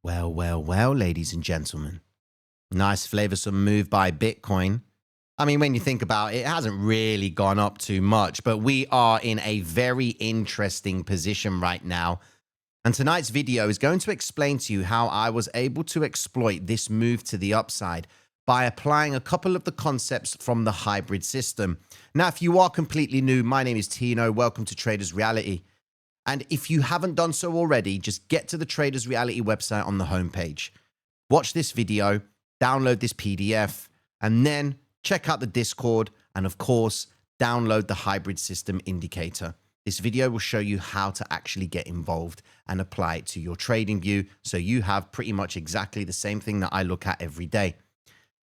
Well, ladies and gentlemen. Nice flavoursome move by Bitcoin. I mean, when you think about it, it hasn't really gone up too much, but we are in a very interesting position right now. And tonight's video is going to explain to you how I was able to exploit this move to the upside by applying a couple of the concepts from the hybrid system. Now, if you are completely new, my name is Tino. Welcome to Traders Reality. And if you haven't done so already, just get to the Traders Reality website on the homepage. Watch this video, download this PDF, and then check out the Discord, and of course, download the hybrid system indicator. This video will show you how to actually get involved and apply it to your trading view, so you have pretty much exactly the same thing that I look at every day.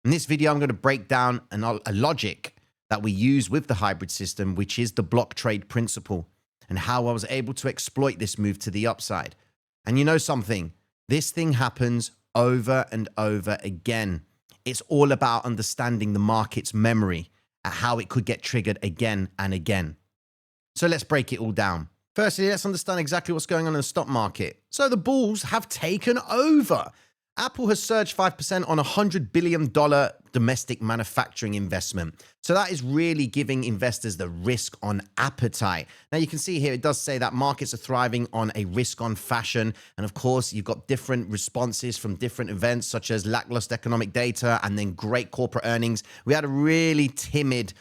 In this video, I'm going to break down a logic that we use with the hybrid system, which is the block trade principle, and how I was able to exploit this move to the upside. And you know something? This thing happens over and over again. It's all about understanding the market's memory and how it could get triggered again and again. So let's break it all down. Firstly, let's understand exactly what's going on in the stock market. So the bulls have taken over. Apple has surged 5% on a $100 billion domestic manufacturing investment. So that is really giving investors the risk on appetite. Now you can see here, it does say that markets are thriving on a risk on fashion. And of course, you've got different responses from different events, such as lackluster economic data and then great corporate earnings. We had a really timid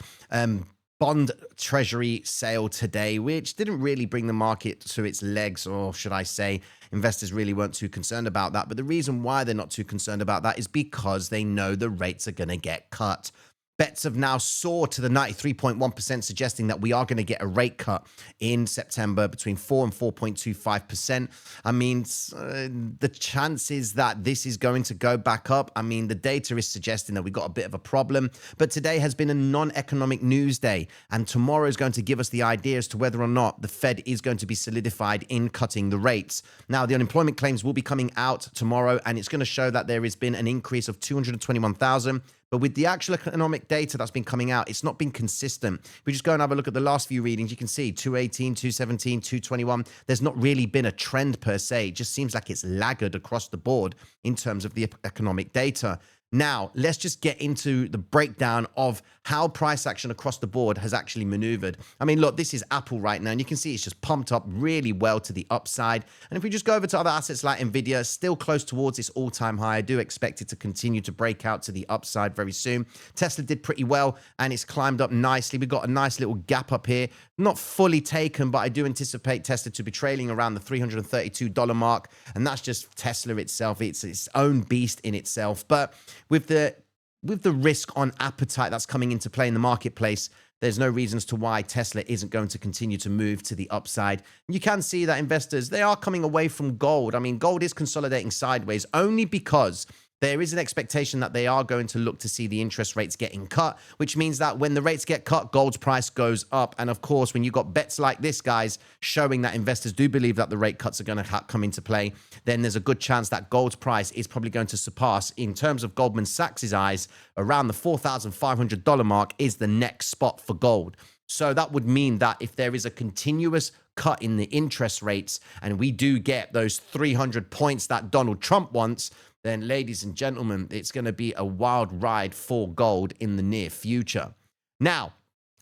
bond treasury sale today, which didn't really bring the market to its legs, or should I say, investors really weren't too concerned about that. But the reason why they're not too concerned about that is because they know the rates are going to get cut. Bets have now soared to the 93.1%, suggesting that we are going to get a rate cut in September between 4 and 4.25%. I mean, the chances that this is going to go back up, I mean, the data is suggesting that we got a bit of a problem. But today has been a non-economic news day, and tomorrow is going to give us the idea as to whether or not the Fed is going to be solidified in cutting the rates. Now, the unemployment claims will be coming out tomorrow, and it's going to show that there has been an increase of 221,000. But with the actual economic data that's been coming out, it's not been consistent. If we just go and have a look at the last few readings, you can see 218, 217, 221. There's not really been a trend per se. It just seems like it's laggard across the board in terms of the economic data. Now, let's just get into the breakdown of how price action across the board has actually maneuvered. I mean, look, this is Apple right now, and you can see it's just pumped up really well to the upside. And if we just go over to other assets like Nvidia, still close towards its all-time high. I do expect it to continue to break out to the upside very soon. Tesla did pretty well, and it's climbed up nicely. We've got a nice little gap up here. Not fully taken, but I do anticipate Tesla to be trailing around the $332 mark, and that's just Tesla itself. It's its own beast in itself. But with the risk on appetite that's coming into play in the marketplace, there's no reasons to why Tesla isn't going to continue to move to the upside. You can see that investors, they are coming away from gold. I mean, gold is consolidating sideways only because there is an expectation that they are going to look to see the interest rates getting cut, which means that when the rates get cut, gold's price goes up. And of course, when you've got bets like this, guys, showing that investors do believe that the rate cuts are going to come into play, then there's a good chance that gold's price is probably going to surpass, in terms of Goldman Sachs' eyes, around the $4,500 mark is the next spot for gold. So that would mean that if there is a continuous cut in the interest rates and we do get those 300 points that Donald Trump wants, then, ladies and gentlemen, it's going to be a wild ride for gold in the near future. Now,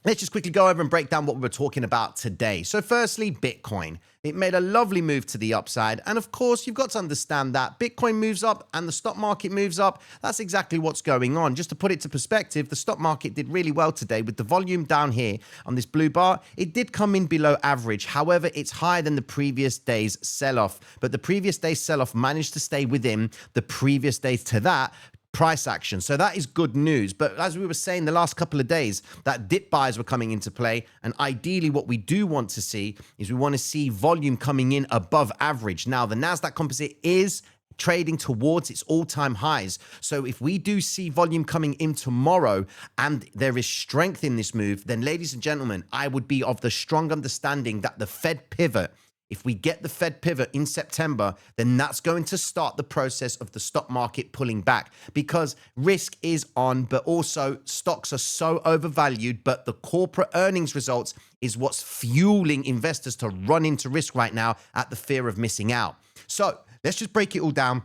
let's just quickly go over and break down what we were talking about today. So firstly, Bitcoin. It made a lovely move to the upside. And of course, you've got to understand that Bitcoin moves up and the stock market moves up. That's exactly what's going on. Just to put it to perspective, the stock market did really well today with the volume down here on this blue bar. It did come in below average. However, it's higher than the previous day's sell-off. But the previous day's sell-off managed to stay within the previous days to that price action. So that is good news. But as we were saying the last couple of days, that dip buys were coming into play. And ideally what we do want to see is we want to see volume coming in above average. Now, the NASDAQ composite is trading towards its all-time highs. So if we do see volume coming in tomorrow and there is strength in this move, then ladies and gentlemen, I would be of the strong understanding that the Fed pivot, if we get the Fed pivot in September, then that's going to start the process of the stock market pulling back, because risk is on, but also stocks are so overvalued, but the corporate earnings results is what's fueling investors to run into risk right now at the fear of missing out. So let's just break it all down.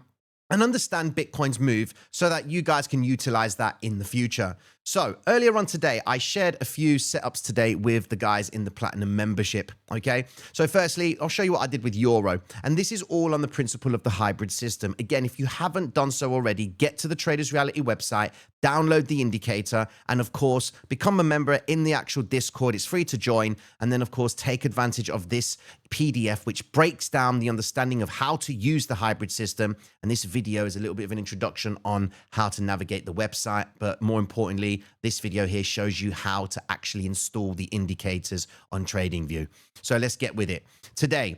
and understand Bitcoin's move so that you guys can utilize that in the future. So earlier on today, I shared a few setups today with the guys in the Platinum membership, okay? So firstly, I'll show you what I did with Euro, and this is all on the principle of the hybrid system. Again, if you haven't done so already, get to the Traders Reality website, download the indicator, and of course, become a member in the actual Discord. It's free to join, and then of course, take advantage of this PDF, which breaks down the understanding of how to use the hybrid system. And this video is a little bit of an introduction on how to navigate the website, but more importantly, this video here shows you how to actually install the indicators on TradingView. So let's get with it. Today,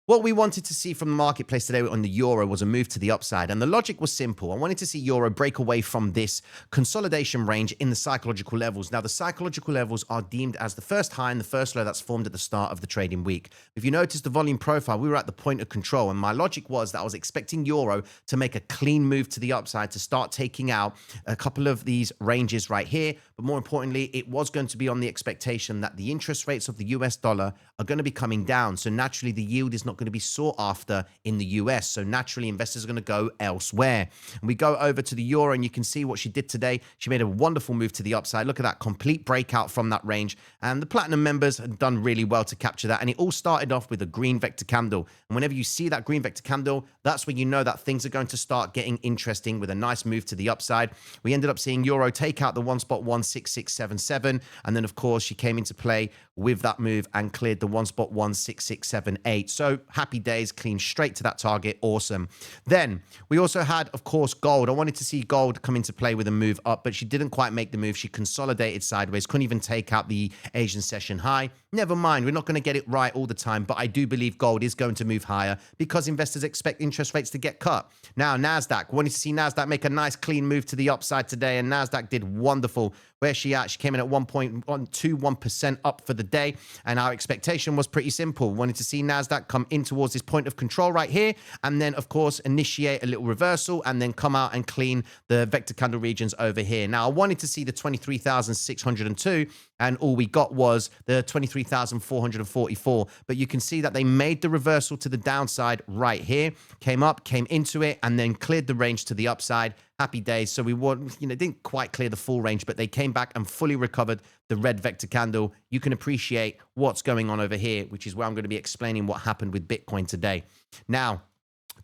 what we wanted to see from the marketplace today on the Euro was a move to the upside. And the logic was simple. I wanted to see Euro break away from this consolidation range in the psychological levels. Now, the psychological levels are deemed as the first high and the first low that's formed at the start of the trading week. If you notice the volume profile, we were at the point of control. And my logic was that I was expecting Euro to make a clean move to the upside, to start taking out a couple of these ranges right here. But more importantly, it was going to be on the expectation that the interest rates of the US dollar are going to be coming down. So naturally, the yield is not going to be sought after in the US. So naturally, investors are going to go elsewhere. And we go over to the Euro, and you can see what she did today. She made a wonderful move to the upside. Look at that complete breakout from that range. And the Platinum members have done really well to capture that. And it all started off with a green vector candle. And whenever you see that green vector candle, that's when you know that things are going to start getting interesting with a nice move to the upside. We ended up seeing Euro take out the one spot 16677. And then, of course, she came into play with that move and cleared the one spot 16678. So happy days, clean straight to that target. Awesome. Then we also had, of course, gold. I wanted to see gold come into play with a move up, but she didn't quite make the move. She consolidated sideways, couldn't even take out the Asian session high. Never mind, we're not going to get it right all the time, but I do believe gold is going to move higher because investors expect interest rates to get cut. Now, NASDAQ, wanted to see NASDAQ make a nice clean move to the upside today, and NASDAQ did wonderful. Where's she at? She came in at 1.121% up for the day, and our expectation was pretty simple. We wanted to see NASDAQ come in towards this point of control right here, and then, of course, initiate a little reversal, and then come out and clean the vector candle regions over here. Now, I wanted to see the 23,602, and all we got was the 23,444, but you can see that they made the reversal to the downside right here, came up, came into it, and then cleared the range to the upside. Happy days. So we didn't quite clear the full range, but they came back and fully recovered the red vector candle. You can appreciate what's going on over here, which is where I'm going to be explaining what happened with Bitcoin today. Now,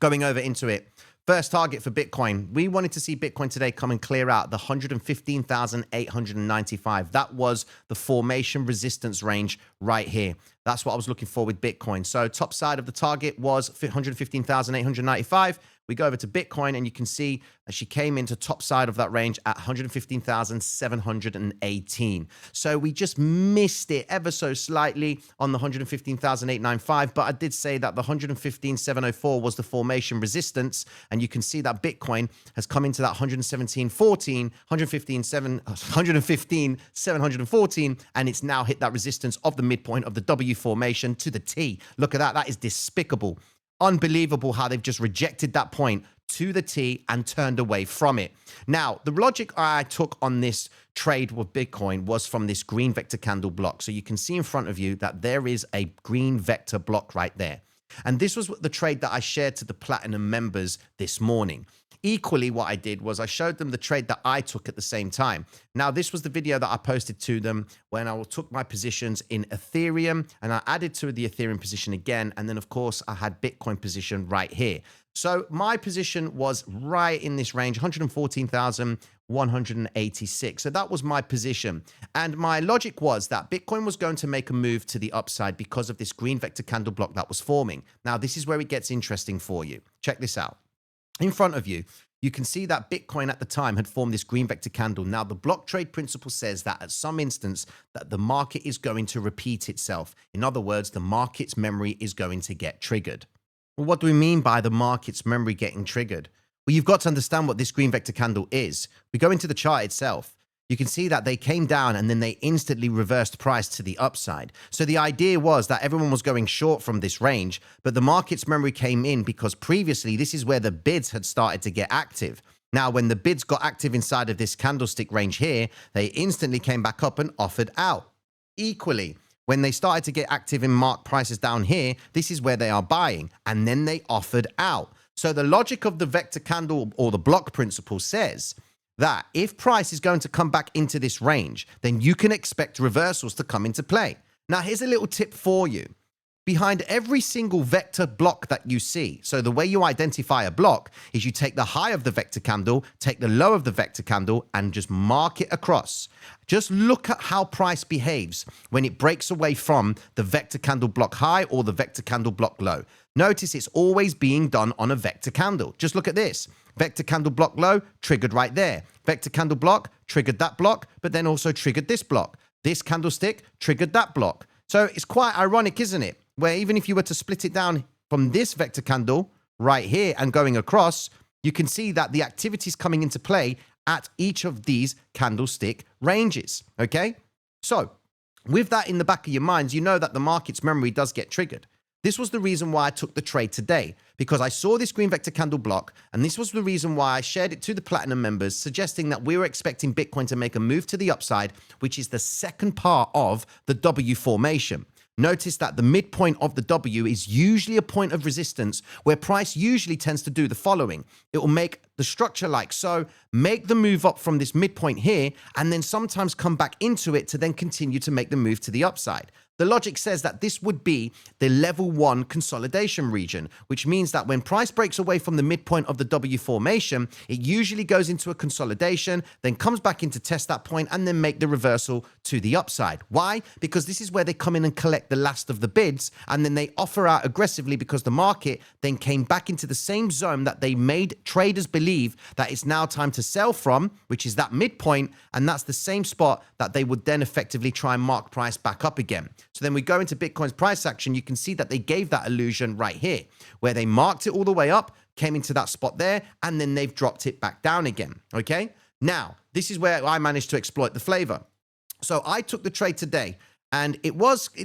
going over into it. First target for Bitcoin. We wanted to see Bitcoin today come and clear out the 115,895. That was the formation resistance range right here. That's what I was looking for with Bitcoin. So top side of the target was 115,895. We go over to Bitcoin, and you can see that she came into top side of that range at 115,718. So we just missed it ever so slightly on the 115,895, but I did say that the 115,704 was the formation resistance, and you can see that Bitcoin has come into that 117.14, 115,714, and it's now hit that resistance of the midpoint of the W formation to the T. Look at that. That is despicable. Unbelievable how they've just rejected that point to the T and turned away from it. Now, the logic I took on this trade with Bitcoin was from this green vector candle block. So you can see in front of you that there is a green vector block right there. And this was the trade that I shared to the Platinum members this morning. Equally, what I did was I showed them the trade that I took at the same time. Now, this was the video that I posted to them when I took my positions in Ethereum, and I added to the Ethereum position again. And then, of course, I had Bitcoin position right here. So my position was right in this range, 114,186. So that was my position. And my logic was that Bitcoin was going to make a move to the upside because of this green vector candle block that was forming. Now, this is where it gets interesting for you. Check this out. In front of you, you can see that Bitcoin at the time had formed this green vector candle. Now, the block trade principle says that at some instance that the market is going to repeat itself. In other words, the market's memory is going to get triggered. Well, what do we mean by the market's memory getting triggered? Well, you've got to understand what this green vector candle is. We go into the chart itself. You can see that they came down and then they instantly reversed price to the upside. So the idea was that everyone was going short from this range, but the market's memory came in because previously this is where the bids had started to get active. Now, when the bids got active inside of this candlestick range here, they instantly came back up and offered out. Equally, when they started to get active in mark prices down here, this is where they are buying, and then they offered out. So the logic of the vector candle or the block principle says that if price is going to come back into this range, then you can expect reversals to come into play. Now, here's a little tip for you. Behind every single vector block that you see, so the way you identify a block is you take the high of the vector candle, take the low of the vector candle, and just mark it across. Just look at how price behaves when it breaks away from the vector candle block high or the vector candle block low. Notice it's always being done on a vector candle. Just look at this. Vector candle block low, triggered right there. Vector candle block, triggered that block, but then also triggered this block. This candlestick triggered that block. So it's quite ironic, isn't it? Where even if you were to split it down from this vector candle right here and going across, you can see that the activity is coming into play at each of these candlestick ranges, okay? So with that in the back of your minds, you know that the market's memory does get triggered. This was the reason why I took the trade today, because I saw this green vector candle block, and this was the reason why I shared it to the Platinum members, suggesting that we were expecting Bitcoin to make a move to the upside, which is the second part of the W formation. Notice that the midpoint of the W is usually a point of resistance where price usually tends to do the following. It will make the structure like so, make the move up from this midpoint here, and then sometimes come back into it to then continue to make the move to the upside. The logic says that this would be the level 1 consolidation region, which means that when price breaks away from the midpoint of the W formation, it usually goes into a consolidation, then comes back in to test that point and then make the reversal to the upside. Why? Because this is where they come in and collect the last of the bids, and then they offer out aggressively because the market then came back into the same zone that they made traders believe that it's now time to sell from, which is that midpoint, and that's the same spot that they would then effectively try and mark price back up again. So then we go into Bitcoin's price action. You can see that they gave that illusion right here, where they marked it all the way up, came into that spot there, and then they've dropped it back down again, okay? Now, this is where I managed to exploit the flavor. So I took the trade today, and it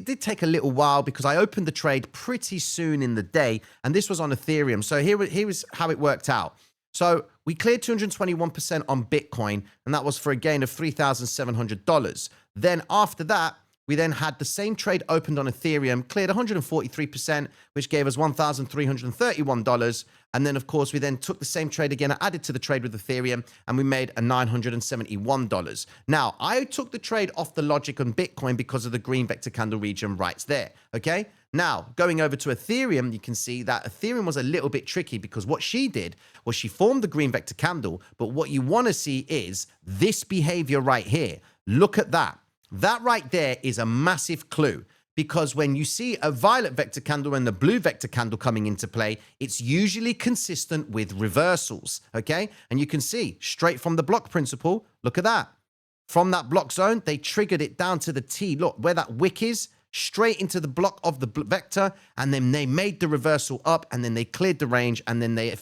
did take a little while because I opened the trade pretty soon in the day, and this was on Ethereum. So here was how it worked out. So we cleared 221% on Bitcoin, and that was for a gain of $3,700. Then after that, we then had the same trade opened on Ethereum, cleared 143%, which gave us $1,331. And then, of course, we then took the same trade again, added to the trade with Ethereum, and we made a $971. Now, I took the trade off the logic on Bitcoin because of the green vector candle region right there, okay? Now, going over to Ethereum, you can see that Ethereum was a little bit tricky because what she did was she formed the green vector candle, but what you want to see is this behavior right here. Look at that. That right there is a massive clue, because when you see a violet vector candle and the blue vector candle coming into play, it's usually consistent with reversals, okay? And you can see straight from the block principle, look at that. From that block zone, they triggered it down to the T. Look, where that wick is, straight into the block of the vector, and then they made the reversal up, and then they cleared the range, and then they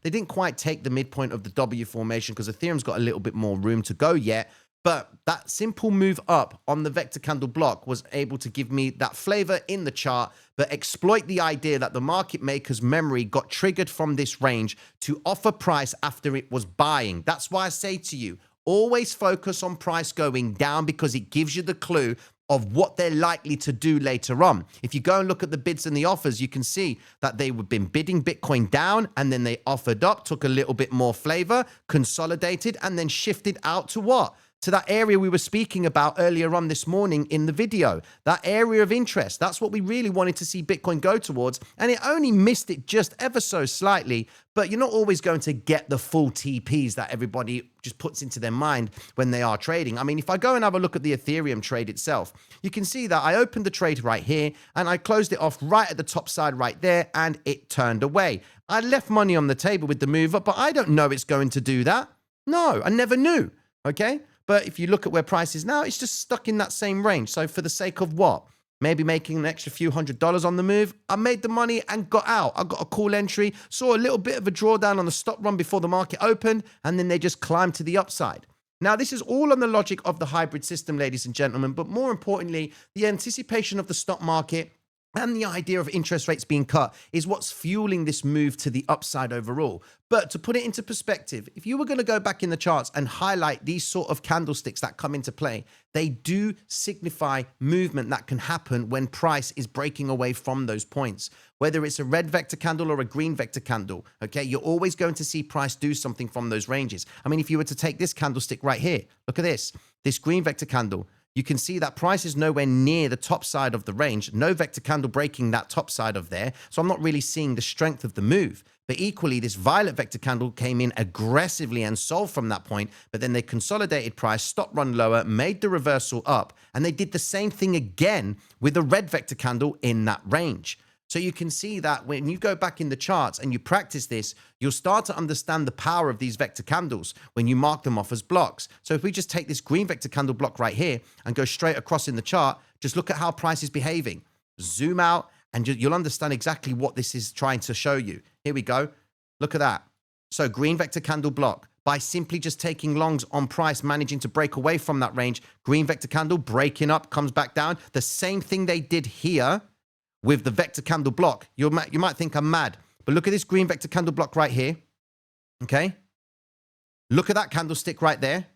didn't quite take the midpoint of the W formation because Ethereum's got a little bit more room to go yet. But that simple move up on the vector candle block was able to give me that flavor in the chart, but exploit the idea that the market maker's memory got triggered from this range to offer price after it was buying. That's why I say to you, always focus on price going down because it gives you the clue of what they're likely to do later on. If you go and look at the bids and the offers, you can see that they have been bidding Bitcoin down, and then they offered up, took a little bit more flavor, consolidated, and then shifted out to what? To that area we were speaking about earlier on this morning in the video, that area of interest. That's what we really wanted to see Bitcoin go towards, and it only missed it just ever so slightly, but you're not always going to get the full TPs that everybody just puts into their mind when they are trading. I mean, if I go and have a look at the Ethereum trade itself, you can see that I opened the trade right here, and I closed it off right at the top side right there, and it turned away. I left money on the table with the move up, but I don't know it's going to do that. No, I never knew, okay? But if you look at where price is now, it's just stuck in that same range. So for the sake of what? Maybe making an extra few $100s on the move. I made the money and got out. I got a cool entry, saw a little bit of a drawdown on the stop run before the market opened, and then they just climbed to the upside. Now, this is all on the logic of the hybrid system, ladies and gentlemen, but more importantly, the anticipation of the stock market and the idea of interest rates being cut is what's fueling this move to the upside overall. But to put it into perspective, if you were going to go back in the charts and highlight these sort of candlesticks that come into play, they do signify movement that can happen when price is breaking away from those points. Whether it's a red vector candle or a green vector candle, okay, you're always going to see price do something from those ranges. I mean, if you were to take this candlestick right here, look at this green vector candle, you can see that price is nowhere near the top side of the range. No vector candle breaking that top side of there. So I'm not really seeing the strength of the move. But equally, this violet vector candle came in aggressively and sold from that point. But then they consolidated price, stopped run lower, made the reversal up. And they did the same thing again with the red vector candle in that range. So you can see that when you go back in the charts and you practice this, you'll start to understand the power of these vector candles when you mark them off as blocks. So if we just take this green vector candle block right here and go straight across in the chart, just look at how price is behaving. Zoom out and you'll understand exactly what this is trying to show you. Here we go. Look at that. So green vector candle block. By simply just taking longs on price, managing to break away from that range, green vector candle breaking up, comes back down. The same thing they did here with the vector candle block. You might think I'm mad, but look at this green vector candle block right here. Okay. Look at that candlestick right there.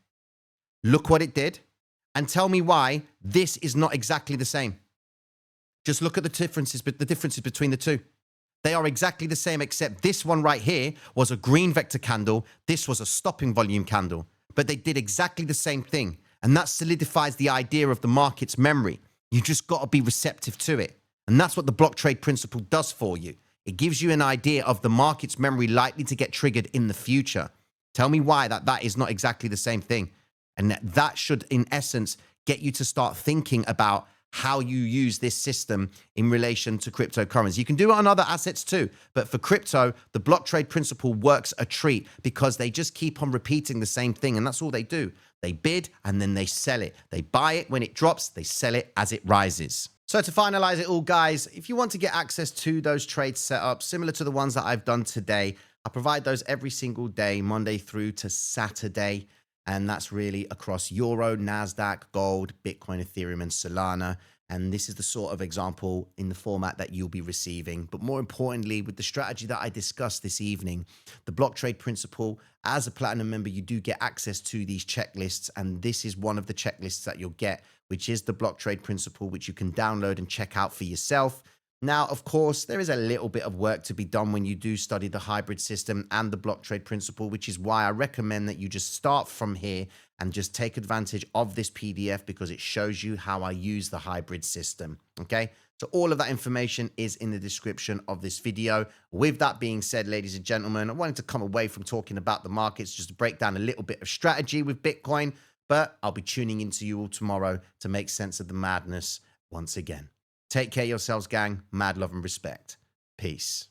Look what it did. And tell me why this is not exactly the same. Just look at the differences between the two. They are exactly the same, except this one right here was a green vector candle. This was a stopping volume candle, but they did exactly the same thing. And that solidifies the idea of the market's memory. You just got to be receptive to it. And that's what the block trade principle does for you. It gives you an idea of the market's memory likely to get triggered in the future. Tell me why that is not exactly the same thing. And that should, in essence, get you to start thinking about how you use this system in relation to cryptocurrency. You can do it on other assets too, but for crypto, the block trade principle works a treat because they just keep on repeating the same thing, and that's all they do. They bid and then they sell it. They buy it when it drops, they sell it as it rises. So to finalize it all, guys, if you want to get access to those trade setups, similar to the ones that I've done today, I provide those every single day, Monday through to Saturday. And that's really across Euro, NASDAQ, Gold, Bitcoin, Ethereum, and Solana. And this is the sort of example in the format that you'll be receiving. But more importantly, with the strategy that I discussed this evening, the block trade principle, as a platinum member, you do get access to these checklists. And this is one of the checklists that you'll get, which is the block trade principle, which you can download and check out for yourself. Now, of course, there is a little bit of work to be done when you do study the hybrid system and the block trade principle, which is why I recommend that you just start from here and just take advantage of this PDF because it shows you how I use the hybrid system. Okay, so all of that information is in the description of this video. With that being said, ladies and gentlemen, I wanted to come away from talking about the markets just to break down a little bit of strategy with Bitcoin, but I'll be tuning into you all tomorrow to make sense of the madness once again. Take care of yourselves, gang. Mad love and respect. Peace.